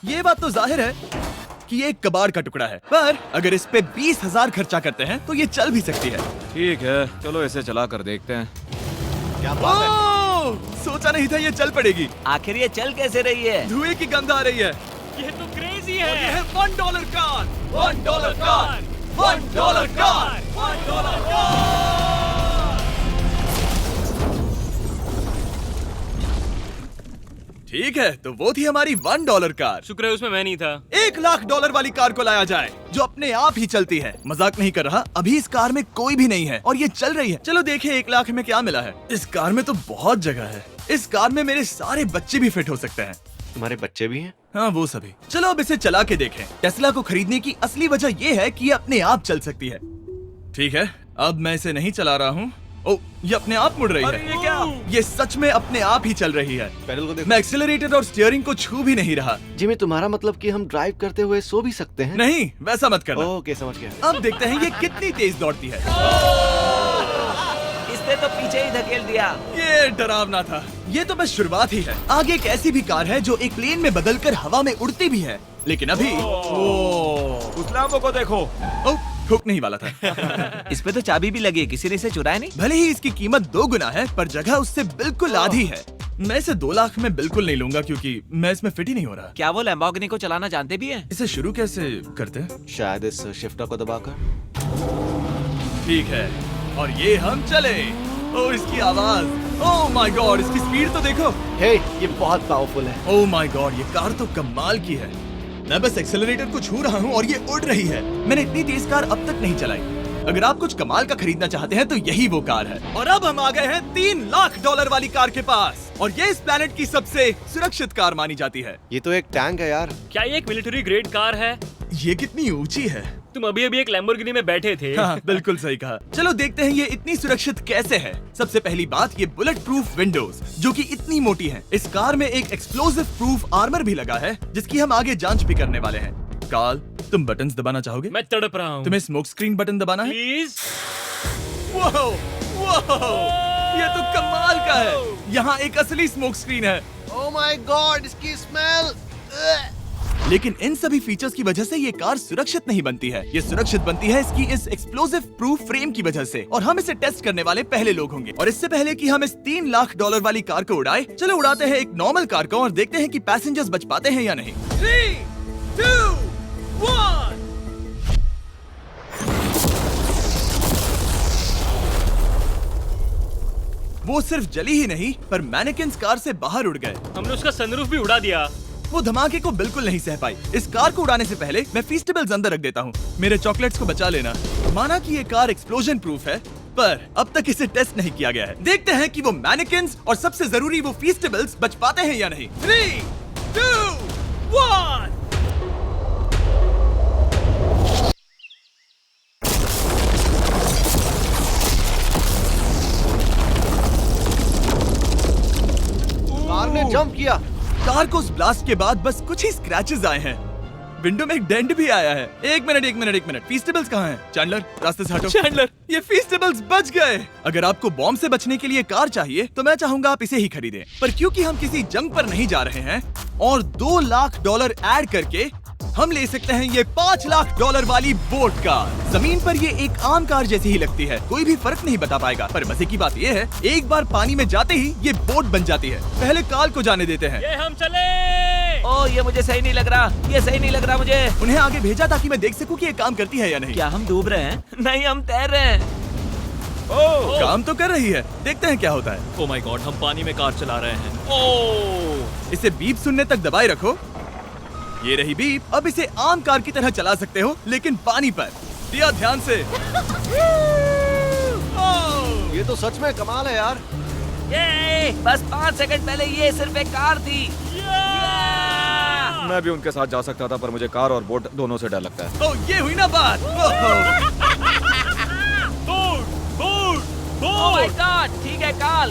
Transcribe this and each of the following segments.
ये बात तो जाहिर है कि ये एक कबाड़ का टुकड़ा है, पर अगर इस पे 20,000 खर्चा करते हैं तो ये चल भी सकती है। ठीक है, चलो इसे चला कर देखते हैं। क्या बात है? ओह, सोचा नहीं था ये चल पड़ेगी। आखिर ये चल कैसे रही है? धुएं की गंध आ रही है। ये तो क्रेजी और ये है। है $1 कार, $1 कार, $1 कार, $1 कार। ठीक है, तो वो थी हमारी $1 कार। शुक्र है उसमें मैं नहीं था। $1,00,000 वाली कार को लाया जाए जो अपने आप ही चलती है। मजाक नहीं कर रहा, अभी इस कार में कोई भी नहीं है और ये चल रही है। चलो देखें 1 लाख में क्या मिला है। इस कार में तो बहुत जगह है। इस कार में मेरे सारे बच्चे भी फिट हो सकते हैं। तुम्हारे बच्चे भी हैं? हाँ, वो सभी। चलो अब इसे चला के देखें। टेस्ला को खरीदने की असली वजह ये है कि ये अपने आप चल सकती है। ठीक है, अब मैं इसे नहीं चला रहा हूँ। ओ, ये अपने आप मुड़ रही अरे है। ये क्या? ये सच में अपने आप ही चल रही है। पैडल को देखो। मैं एक्सेलरेटर और स्टीयरिंग को छू भी नहीं रहा। जिमी, तुम्हारा मतलब कि हम ड्राइव करते हुए सो भी सकते हैं? नहीं, वैसा मत करना। ओके, समझ गया। अब देखते हैं ये कितनी तेज दौड़ती है। इसने तो पीछे ही धकेल दिया। ये डरावना था। ये तो बस शुरुआत ही है। आगे एक ऐसी भी कार है जो एक प्लेन में बदलकर हवा में उड़ती भी है, लेकिन अभी उस लैम्बो को देखो। ठोक नहीं वाला था। इस पे तो चाबी भी लगी है, किसी ने इसे चुराया नहीं? भले ही इसकी कीमत 2 गुना है, पर जगह उससे बिल्कुल आधी है। मैं इसे 2 लाख में बिल्कुल नहीं लूंगा क्योंकि मैं इसमें फिट ही नहीं हो रहा। क्या वो लैम्बोर्गिनी को चलाना जानते भी हैं? इसे शुरू कैसे करते हैं? शायद इस शिफ्टर को दबाकर। ठीक है, और ये हम चले। ओह, इसकी आवाज, ओह माय गॉड, इसकी स्पीड तो देखो। हे, ये बहुत पावरफुल है। ओह माय गॉड, ये कार तो कमाल की है। मैं बस एक्सेलरेटर को छू रहा हूँ और ये उड़ रही है। मैंने इतनी तेज कार अब तक नहीं चलाई। अगर आप कुछ कमाल का खरीदना चाहते हैं तो यही वो कार है। और अब हम आ गए हैं $3 लाख वाली कार के पास, और ये इस प्लेनेट की सबसे सुरक्षित कार मानी जाती है। ये तो एक टैंक है यार। क्या ये एक मिलिट्री ग्रेड कार है? ये कितनी ऊंची है। तुम अभी अभी एक लैम्बोर्गिनी में बैठे थे। हाँ, बिल्कुल सही कहा। चलो देखते हैं ये इतनी सुरक्षित कैसे है। सबसे पहली बात, ये बुलेट प्रूफ विंडोज जो कि इतनी मोटी हैं। इस कार में एक एक्सप्लोसिव प्रूफ आर्मर भी लगा है जिसकी हम आगे जांच भी करने वाले हैं। कार्ल, तुम बटन्स दबाना चाहोगे? मैं तड़प रहा हूँ। तुम्हें स्मोक स्क्रीन बटन दबाना है? प्लीज। वाओ, वाओ, ये तो कमाल का है। यहाँ एक असली स्मोक स्क्रीन है। ओह माय गॉड, इसकी स्मेल। लेकिन इन सभी फीचर्स की वजह से ये कार सुरक्षित नहीं बनती है। ये सुरक्षित बनती है इसकी इस एक्सप्लोसिव प्रूफ फ्रेम की वजह से, और हम इसे टेस्ट करने वाले पहले लोग होंगे। और इससे पहले कि हम इस $3 लाख वाली कार को उड़ाए, चलो उड़ाते हैं एक नॉर्मल कार को और देखते हैं कि पैसेंजर्स बच पाते हैं या नहीं। 3, 2, 1। वो सिर्फ जली ही नहीं, पर मैनेकिन्स कार से बाहर उड़ गए। हमने उसका सनरूफ भी उड़ा दिया। वो धमाके को बिल्कुल नहीं सह पाई। इस कार को उड़ाने से पहले मैं फीस्टेबल्स अंदर रख देता हूँ। मेरे चॉकलेट्स को बचा लेना। माना कि ये कार एक्सप्लोजन प्रूफ है, पर अब तक इसे टेस्ट नहीं किया गया है। देखते हैं कि वो मैनेकिन्स और सबसे जरूरी वो फीस्टेबल्स बच पाते हैं या नहीं। 3, 2, 1। कार ने जंप किया। कार को उस ब्लास्ट के बाद बस कुछ ही स्क्रैचेस आए हैं। विंडो में एक डेंट भी आया है। एक मिनट, फीस्टेबल्स कहाँ हैं? चैंडलर, रास्ते से हटो। चैंडलर, ये फीस्टेबल्स बच गए। अगर आपको बॉम्ब से बचने के लिए कार चाहिए तो मैं चाहूंगा आप इसे ही खरीदें। पर क्योंकि हम किसी जंग पर नहीं जा रहे हैं और $2 लाख ऐड करके हम ले सकते हैं ये $5 लाख वाली बोट कार। जमीन पर ये एक आम कार जैसी ही लगती है, कोई भी फर्क नहीं बता पाएगा। पर मजे की बात ये है, एक बार पानी में जाते ही ये बोट बन जाती है। पहले कार्ल को जाने देते हैं। ये हम चले। ओह, ये मुझे सही नहीं लग रहा। ये सही नहीं लग रहा मुझे। उन्हें आगे भेजा ताकि मैं देख सकूं कि ये काम करती है या नहीं। क्या हम डूब रहे हैं? नहीं, हम तैर रहे हैं। काम तो कर रही है, देखते हैं क्या होता है। ओह माय गॉड, हम पानी में कार चला रहे हैं। ओह, इसे बीप सुनने तक दबाए रखो। ये रही बीप। अब इसे आम कार की तरह चला सकते हो, लेकिन पानी पर। दिया ध्यान से। ये तो सच में कमाल है यार। ये बस 5 सेकंड पहले ये सिर्फ एक कार थी। मैं भी उनके साथ जा सकता था, पर मुझे कार और बोट दोनों से डर लगता है। ओह, ये हुई ना बात। ओह माय गॉड, ठीक है, कार्ल।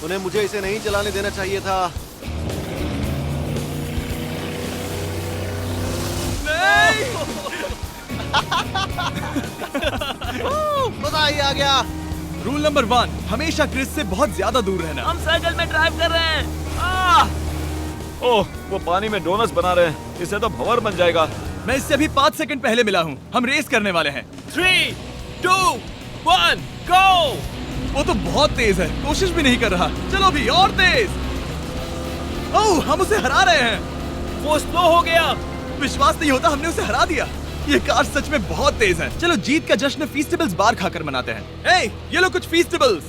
उन्हें मुझे इसे नहीं चलाने देना चाहिए था। मजा ही आ गया। रूल नंबर 1, हमेशा क्रिस से बहुत ज्यादा दूर रहना। हम सर्कल में ड्राइव कर रहे हैं। ओह, वो पानी में डोनट्स बना रहे हैं। इससे तो भंवर बन जाएगा। मैं इससे अभी 5 सेकंड पहले मिला हूँ। हम रेस करने वाले हैं। 3, 2, 1, गो। वो तो बहुत तेज है, कोशिश भी नहीं कर रहा। चलो भी और तेज। ओह, हम उसे हरा रहे हैं। वो स्लो हो गया। विश्वास नहीं होता, हमने उसे हरा दिया। ये कार सच में बहुत तेज है। चलो जीत का जश्न फीस्टेबल्स बार खाकर मनाते हैं। ये लो कुछ फीस्टेबल्स।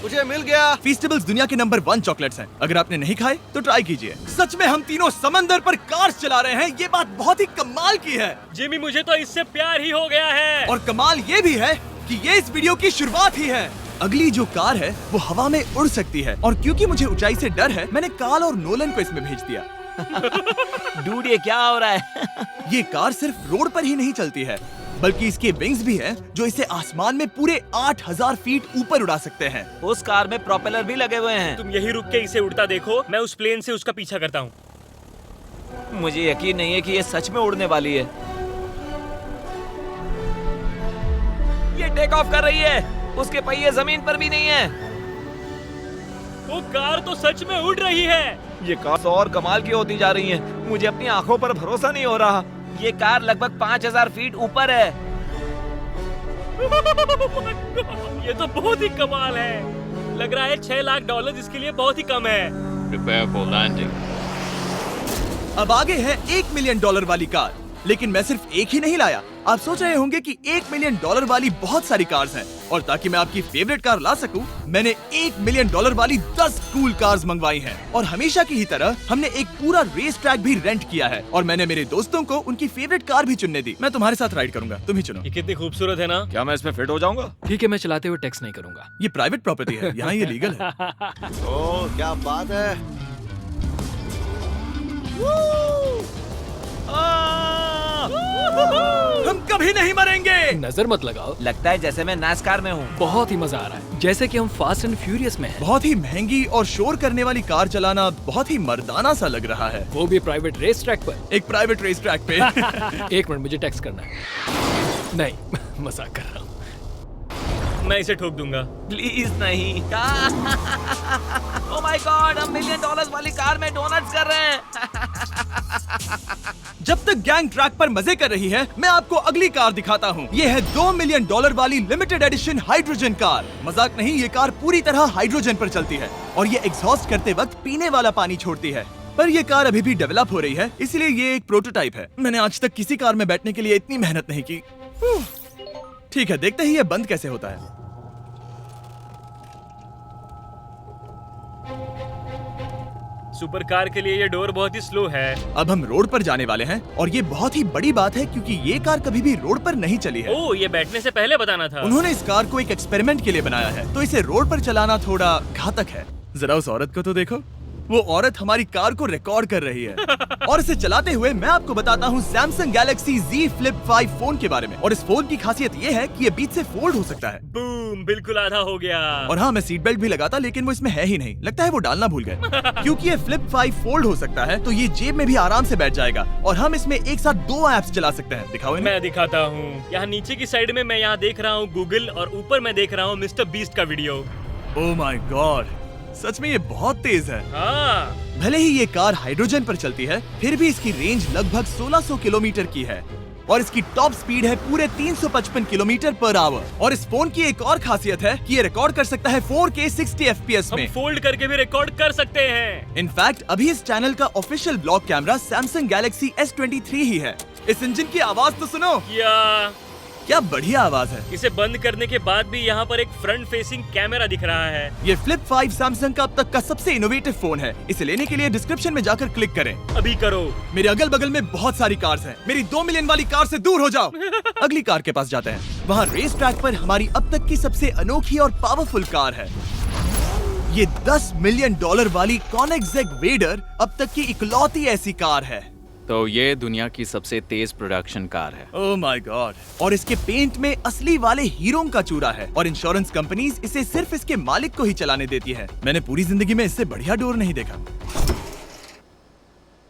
मुझे मिल गया। फीस्टेबल्स दुनिया के नंबर 1 चॉकलेट्स हैं। अगर आपने नहीं खाए तो ट्राई कीजिए। सच में हम तीनों समंदर पर कार चला रहे हैं। ये बात बहुत ही कमाल की है। जिमी, मुझे तो इससे प्यार ही हो गया है। और कमाल ये भी है कि ये इस वीडियो की शुरुआत ही है। अगली जो कार है वो हवा में उड़ सकती है, और क्योंकि मुझे ऊंचाई से डर है, मैंने काल और नोलन को इसमें भेज दिया। डूड, ये क्या हो रहा है? ये कार सिर्फ रोड पर ही नहीं चलती है, बल्कि इसके विंग्स भी हैं जो इसे आसमान में पूरे 8000 फीट ऊपर उड़ा सकते हैं। उस कार में प्रोपेलर भी लगे हुए हैं। तुम यही रुक के इसे उड़ता देखो, मैं उस प्लेन से उसका पीछा करता हूँ। मुझे यकीन नहीं है कि ये सच में उड़ने वाली है। ये टेक ऑफ कर रही है। उसके पहिए जमीन पर भी नहीं है। वो कार तो सच में उड़ रही है। ये कार और कमाल की होती जा रही है। मुझे अपनी आंखों पर भरोसा नहीं हो रहा। ये कार लगभग 5000 फीट ऊपर है। ये तो बहुत ही कमाल है। लग रहा है $6 लाख इसके लिए बहुत ही कम है। Prepare for landing. अब आगे है $1 मिलियन वाली कार। लेकिन मैं सिर्फ एक ही नहीं लाया। आप सोच रहे होंगे कि $1 मिलियन वाली बहुत सारी कार्स हैं, और ताकि मैं आपकी फेवरेट कार ला सकूं, मैंने $1 मिलियन वाली 10 कूल कार्स मंगवाई हैं। और हमेशा की ही तरह हमने एक पूरा रेस ट्रैक भी रेंट किया है, और मैंने मेरे दोस्तों को उनकी फेवरेट कार भी चुनने दी। मैं तुम्हारे साथ राइड करूंगा, तुम ही चुनो। ये कितनी खूबसूरत है ना। क्या मैं इसमें फिट हो जाऊंगा? ठीक है, मैं चलाते हुए टेक्स्ट नहीं करूंगा। ये प्राइवेट प्रॉपर्टी है, यहाँ ये लीगल है। ओह, क्या बात है। हम कभी नहीं मरेंगे। नजर मत लगाओ। लगता है जैसे मैं नासकार में हूँ। बहुत ही मजा आ रहा है, जैसे कि हम फास्ट एंड फ्यूरियस में हैं। बहुत ही महंगी और शोर करने वाली कार चलाना बहुत ही मर्दाना सा लग रहा है। वो भी प्राइवेट रेस ट्रैक पर। एक प्राइवेट रेस ट्रैक पे। 1 मिनट, मुझे टेक्स्ट करना है। नहीं, मजाक कर रहा हूँ। मैं इसे ठोक दूंगा। प्लीज नहीं। ओह माय गॉड, हम $1 मिलियन वाली कार में डोनट्स कर रहे हैं। जब तक गैंग ट्रैक पर मजे कर रही है, मैं आपको अगली कार दिखाता हूँ। ये है $2 मिलियन वाली लिमिटेड एडिशन हाइड्रोजन कार। मजाक नहीं, ये कार पूरी तरह हाइड्रोजन पर चलती है, और ये एग्जॉस्ट करते वक्त पीने वाला पानी छोड़ती है। पर ये कार अभी भी डेवलप हो रही है, इसलिए ये एक प्रोटोटाइप है। मैंने आज तक किसी कार में बैठने के लिए इतनी मेहनत नहीं की। ठीक है, देखते ही ये बंद कैसे होता है। सुपर कार के लिए ये डोर बहुत ही स्लो है। अब हम रोड पर जाने वाले हैं, और ये बहुत ही बड़ी बात है क्योंकि ये कार कभी भी रोड पर नहीं चली है। ओह, ये बैठने से पहले बताना था। उन्होंने इस कार को एक एक्सपेरिमेंट के लिए बनाया है, तो इसे रोड पर चलाना थोड़ा घातक है। जरा उस औरत को तो देखो, वो औरत हमारी कार को रिकॉर्ड कर रही है। और इसे चलाते हुए मैं आपको बताता हूँ Samsung Galaxy Z Flip 5 phone के बारे में। और इस फोन की खासियत ये है कि ये बीच से फोल्ड हो सकता है। बूम, बिल्कुल आधा हो गया। और हाँ, मैं सीट बेल्ट भी लगाता, लेकिन वो इसमें है ही नहीं। लगता है वो डालना भूल गए। क्योंकि ये Flip 5 फोल्ड हो सकता है, तो ये जेब में भी आराम से बैठ जाएगा, और हम इसमें एक साथ 2 ऐप्स चला सकते हैं। दिखाओ इन्हें। मैं दिखाता हूँ। यहाँ नीचे की साइड में मैं यहाँ देख रहा हूँ गूगल, और ऊपर मैं देख रहा हूँ मिस्टर बीस्ट का वीडियो। ओह माय गॉड, सच में ये बहुत तेज है। हाँ। भले ही ये कार हाइड्रोजन पर चलती है, फिर भी इसकी रेंज लगभग 1600 किलोमीटर की है, और इसकी टॉप स्पीड है पूरे 355 किलोमीटर पर आवर। और इस फोन की एक और खासियत है कि ये रिकॉर्ड कर सकता है 4K 60 FPS में। हम फोल्ड करके भी रिकॉर्ड कर सकते हैं। इनफैक्ट अभी इस चैनल का official blog camera Samsung Galaxy S23 ही है। इस इंजन की आवाज तो सुनो, क्या बढ़िया आवाज है। इसे बंद करने के बाद भी यहाँ पर एक फ्रंट फेसिंग कैमरा दिख रहा है। ये Flip 5 Samsung का अब तक का सबसे इनोवेटिव फोन है। इसे लेने के लिए डिस्क्रिप्शन में जाकर क्लिक करें। अभी करो। मेरे अगल बगल में बहुत सारी कार्स हैं। मेरी 2 मिलियन वाली कार से दूर हो जाओ। अगली कार के पास जाते हैं। वहाँ रेस ट्रैक पर हमारी अब तक की सबसे अनोखी और पावरफुल कार है। ये $10 मिलियन वाली Koenigsegg Vader अब तक की इकलौती ऐसी कार है। तो ये दुनिया की सबसे तेज प्रोडक्शन कार है। Oh my God. और इसके पेंट में असली वाले हीरों का चूरा है, और इंश्योरेंस कंपनीज इसे सिर्फ इसके मालिक को ही चलाने देती है। मैंने पूरी जिंदगी में इससे बढ़िया डोर नहीं देखा।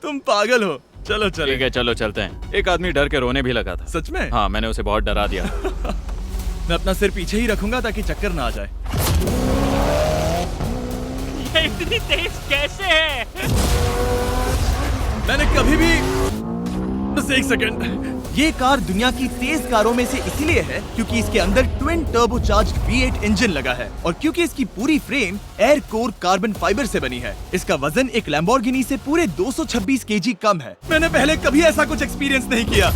तुम पागल हो। चलो ठीक है, चलो चलते हैं। एक आदमी डर के रोने भी लगा था। सच में? हाँ, मैंने उसे बहुत डरा दिया। मैं अपना सिर पीछे ही रखूंगा ताकि चक्कर ना आ जाए। ये इतनी तेज कैसे है? मैंने कभी भी बस एक सेकंड। ये कार दुनिया की तेज कारों में से इसीलिए है क्योंकि इसके अंदर ट्विन टर्बोचार्ज्ड V8 इंजन लगा है और क्योंकि इसकी पूरी frame air core carbon fibre से बनी है। इसका वजन एक लैम्बोर्गिनी से पूरे 226 kg कम है। मैंने पहले कभी ऐसा कुछ एक्सपीरियंस नहीं किया।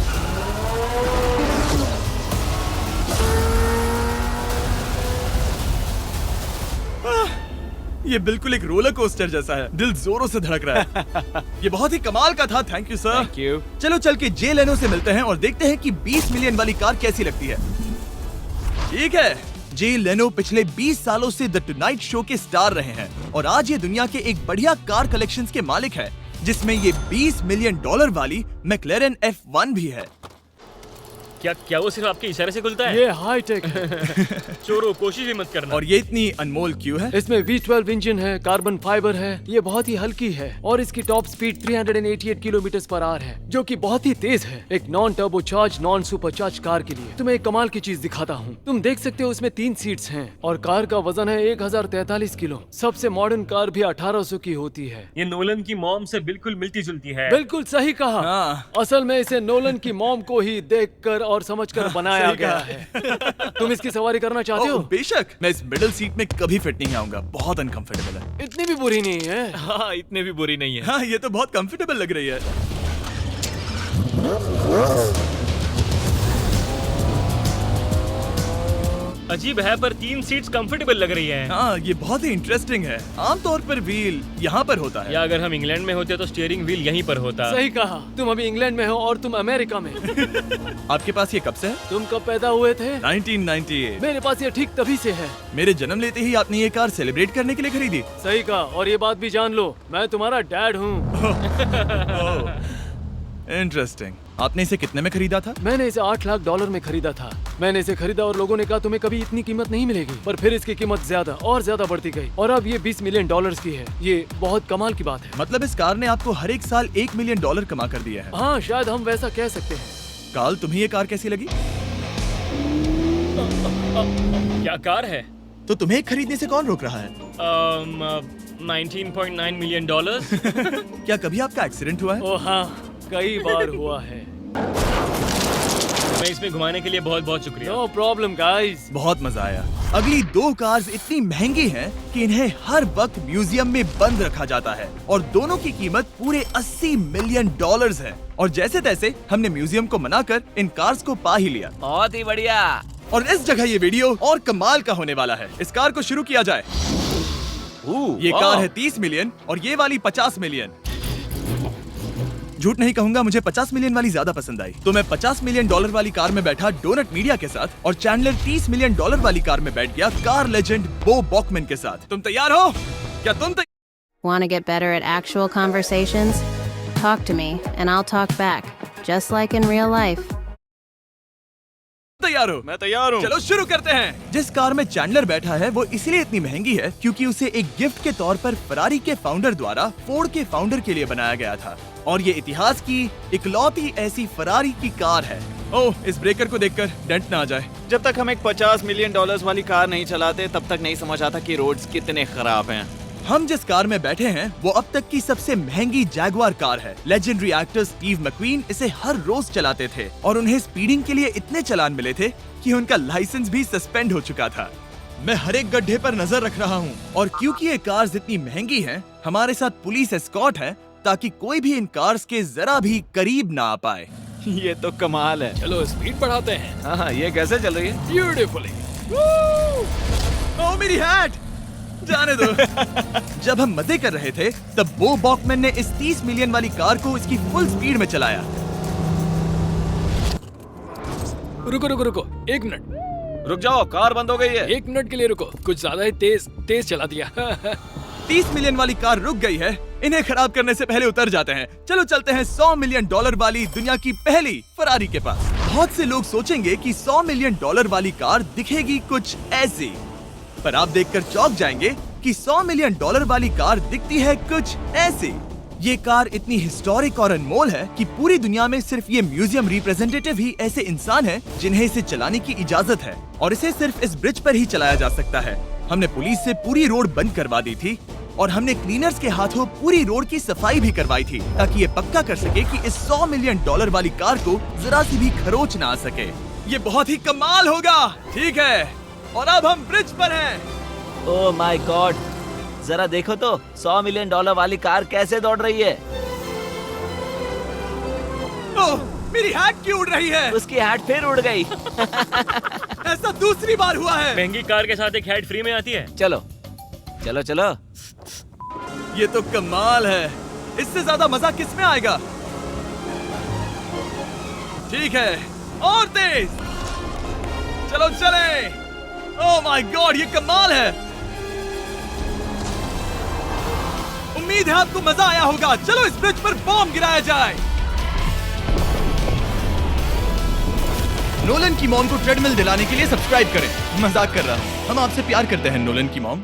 ये बिल्कुल एक रोलर कोस्टर जैसा है। दिल जोरों से धड़क रहा है। ये बहुत ही कमाल का था। Thank you sir. Thank you. चलो चल के जे लेनो से मिलते हैं और देखते हैं कि 20 मिलियन वाली कार कैसी लगती है। ठीक है, जे लेनो पिछले 20 सालों से द टुनाइट शो के स्टार रहे हैं और आज ये दुनिया के एक बढ़िया कार कलेक्शंस के मालिक है, जिसमें ये $20 मिलियन वाली मैक्लेरन F1 भी है। क्या वो सिर्फ आपके इशारे से खुलता है? ये हाई टेक है। चोरों, कोशिश भी मत करना। और ये इतनी अनमोल क्यों है? इसमें V12 इंजन है, कार्बन फाइबर है, ये बहुत ही हल्की है और इसकी top speed 388 kilometre per hour है, जो कि बहुत ही तेज है एक non turbocharge non supercharge car के लिए। तुम्हें एक कमाल की चीज दिखाता हूँ। तुम देख सकते हो इसमें 3 सीट्स हैं और कार का वजन है 1043 किलो। सबसे मॉडर्न कार भी 1800 की होती है। ये नोलन की मॉम से बिल्कुल मिलती जुलती है। बिल्कुल सही कहा। हाँ। असल में इसे नोलन की मॉम को ही देखकर और समझकर बनाया सही गया कहा। है। तुम इसकी सवारी करना चाहते हो? बेशक। मैं इस मिडिल सीट में कभी फिट नहीं आऊंगा। बहुत अनकंफर्टेबल है। इतनी भी बुरी नहीं है। हाँ, इतने भी बुरी नहीं है। हाँ, ये तो बहुत कंफर्टेबल लग रही है। अजीब है पर 3 सीट्स कंफर्टेबल लग रही हैं। हाँ, ये बहुत ही इंटरेस्टिंग है। आमतौर पर व्हील यहाँ पर होता है। या अगर हम इंग्लैंड में होते तो स्टीयरिंग व्हील यहीं पर होता। सही कहा। तुम अभी इंग्लैंड में हो और तुम अमेरिका में। आपके पास ये कब से है? तुम कब पैदा हुए थे? 1998। मेरे पास ये ठीक तभी से है। मेरे जन्म लेते ही आपने ये कार सेलिब्रेट करने के लिए खरीदी। सही कहा। और ये बात भी जान लो, मैं तुम्हारा डैड हूँ। इंटरेस्टिंग। आपने इसे कितने में खरीदा था? मैंने इसे $8 लाख में खरीदा था। मैंने इसे खरीदा और लोगों ने कहा तुम्हें कभी इतनी कीमत नहीं मिलेगी, पर फिर इसकी कीमत ज्यादा और ज्यादा बढ़ती गई और अब ये $20 मिलियन की है। ये बहुत कमाल की बात है। मतलब इस कार ने आपको हर एक साल $1 मिलियन कमा कर दिया है। हाँ, शायद हम वैसा कह सकते हैं। काल, तुम्हें ये कार कैसी लगी? क्या कार है? तो तुम्हें खरीदने से कौन रोक रहा है? 19.9 मिलियन डॉलर्स। क्या कभी आपका एक्सीडेंट हुआ है? ओ हाँ, कई बार हुआ है। मैं इसमें घुमाने के लिए बहुत बहुत शुक्रिया। No problem guys. बहुत मजा आया। अगली 2 कार्स इतनी महंगी हैं कि इन्हें हर वक्त म्यूजियम में बंद रखा जाता है और दोनों की कीमत पूरे $80 मिलियन है। और जैसे तैसे हमने म्यूजियम को मनाकर इन कार्स को पा ही लिया। बहुत ही बढ़िया। और इस जगह ये वीडियो और कमाल का होने वाला है। इस कार को शुरू किया जाए। ये कार है 30 मिलियन और ये वाली 50 मिलियन। झूठ नहीं कहूंगा, मुझे 50 मिलियन वाली ज्यादा पसंद आई। तो मैं $50 मिलियन वाली कार में बैठा डोनट मीडिया के साथ और चैंडलर $30 मिलियन वाली कार में बैठ गया कार लेजेंड बो बॉकमैन के साथ। तुम तैयार हो? क्या तुम Want to get better at actual conversations? Talk to me and I'll talk back, just like in real life. तैयार हो? मैं तैयार हूँ। चलो शुरू करते हैं। जिस कार में चैंडलर बैठा है वो इसलिए इतनी महंगी है क्योंकि उसे एक गिफ्ट के तौर पर फरारी के फाउंडर द्वारा फोर्ड के फाउंडर के लिए बनाया गया था और ये इतिहास की इकलौती ऐसी फरारी की कार है। ओह, इस ब्रेकर को देखकर डेंट ना आ जाए। जब तक हम एक $50 मिलियन वाली कार नहीं चलाते तब तक नहीं समझ आता कि रोड्स कितने खराब हैं। हम जिस कार में बैठे हैं वो अब तक की सबसे महंगी जैगवार कार है। लेजेंडरी एक्टर स्टीव मैक्वीन इसे हर रोज चलाते थे और उन्हें स्पीडिंग के लिए इतने चालान मिले थे कि उनका लाइसेंस भी सस्पेंड हो चुका था। मैं हर एक गड्ढे पर नजर रख रहा हूँ और क्योंकि ये कार्स इतनी महंगी हैं, हमारे साथ पुलिस एस्कॉर्ट है ताकि कोई भी इन कार्स के जरा भी करीब ना आ पाए। ये तो कमाल है। चलो स्पीड बढ़ाते हैं। हाँ, ये कैसे चल रही है? ब्यूटीफुली। ओह, मेरी हैट! जाने दो। जब हम मजे कर रहे थे तब बो बॉकमैन ने इस 30 मिलियन वाली कार को इसकी फुल स्पीड में चलाया। रुको रुको रुको, 1 मिनट। रुक जाओ, कार बंद हो गई है। 1 मिनट के लिए रुको, कुछ ज्यादा ही तेज चला दिया। 30 मिलियन वाली कार रुक गई है। इन्हें खराब करने से पहले उतर जाते हैं। चलो चलते हैं $100 मिलियन वाली दुनिया की पहली फरारी के पास। बहुत से लोग सोचेंगे कि $100 मिलियन वाली कार दिखेगी कुछ ऐसी, पर आप देखकर चौंक जाएंगे कि $100 मिलियन वाली कार दिखती है कुछ ऐसी। ये कार इतनी हिस्टोरिक और अनमोल है कि पूरी दुनिया में सिर्फ ये म्यूजियम रिप्रेजेंटेटिव ही ऐसे इंसान हैं जिन्हें इसे चलाने की इजाजत है और इसे सिर्फ इस ब्रिज पर ही चलाया जा सकता है। हमने पुलिस से पूरी रोड बंद करवा दी थी और हमने क्लीनर्स के हाथों पूरी रोड की सफाई भी करवाई थी ताकि ये पक्का कर सके कि इस $100 मिलियन वाली कार को जरा सी भी खरोच ना आ सके। ये बहुत ही कमाल होगा, ठीक है? और अब हम ब्रिज पर हैं। ओह माय गॉड, जरा देखो तो $100 मिलियन वाली कार कैसे दौड़ रही है। ओह, मेरी हैट क्यों उड़ रही है? उसकी हैट फिर उड़ गई। ऐसा दूसरी बार हुआ है। महंगी कार के साथ एक हैट फ्री में आती है। चलो चलो चलो। ये तो कमाल है, इससे ज्यादा मजा किस में आएगा? ठीक है, और तेज, चलो चले। ओह माय गॉड, ये कमाल है। उम्मीद है आपको मजा आया होगा। चलो इस ब्रिज पर बॉम्ब गिराया जाए। नोलन की मॉम को ट्रेडमिल दिलाने के लिए सब्सक्राइब करें। मजाक कर रहा हूँ, हम आपसे प्यार करते हैं नोलन की मॉम।